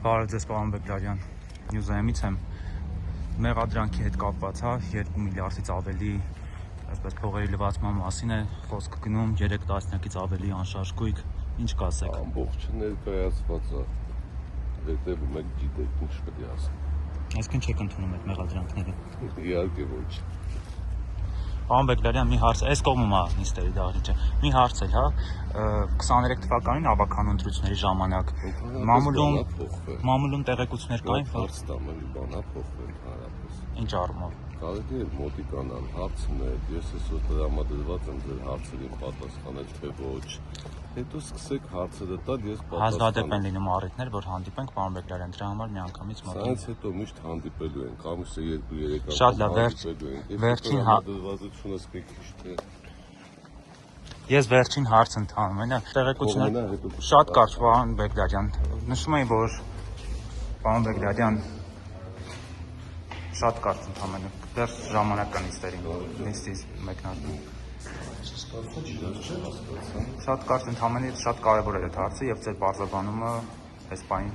Բարև ձեզ, պարոն Բեկլարյան, Նյուզայեմից եմ։ Մեղադրանքի հետ կապված, 2 միլիարդից ավելի փողերի լվացման մասին է խոսք գնում, 3 տասնյակից ավելի անշարժ գույք, ինչ կասեք։ Ամբողջը ներկայացված է, հետևում եք գիտեք ինչ պետք է ասեմ։ Այսինքն չեք ընդունում այդ մեղադրանքները։ Իհարկե ոչ։ Պարոն Բեկլարյան, մի հարց, այս կողմում է նիստերի դահլիճը։ Մի հարց էլ, 23 թվականին ավականու ընտրությունների ժամանակ մամուլում տեղեկություններ կային, հարց տամ, բանա փոխվել հարաբերս։ Ինչ առումով։ Կարելի է մոտիկանալ, հարցնել, ես այսօր տրամադրված եմ ձեր հարցերին պատասխանել, թե ոչ։ Հետո սկսեք հարցերը տալ, ես պատասխանեմ։ Հազվադեպ են լինում առիթներ, որ հանդիպենք, պարոն Բեկլարյան, դրա համար միանգամից մոտ։ Սրանից հետո միշտ հանդիպելու ենք, ամիսը 2-3 անգամ Շատ լավ, վերջին տրամադրվածությունս մի քիչ թե Ես վերջին հարց ընդհանում եմ, տեղեկություններ շատ կարճ, պարոն Բեկլարյան, նշում էի, որ պարոն Բեկլարյան շատ կարճ ընդհանրապես դեռ ժամանակ կա նիստից մեկնարկում։ Շատ կարճ ընդհանրապես շատ կարևոր է այդ հարցը եւ ձեր բարձրաբանումը այս պահին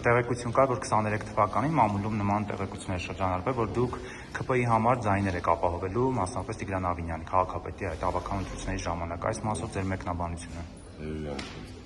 տեղեկություն կա, որ 23 թվականին մամուլում նման տեղեկություններ շրջանառվել, որ դուք ՔՊ-ի համար ձայներ եք ապահովելու, մասնավորապես Տիգրան Ավինյանի քաղաքապետի այդ ավականու ընտրությունների ժամանակ, այս մասով ձեր մեկնաբանությունը։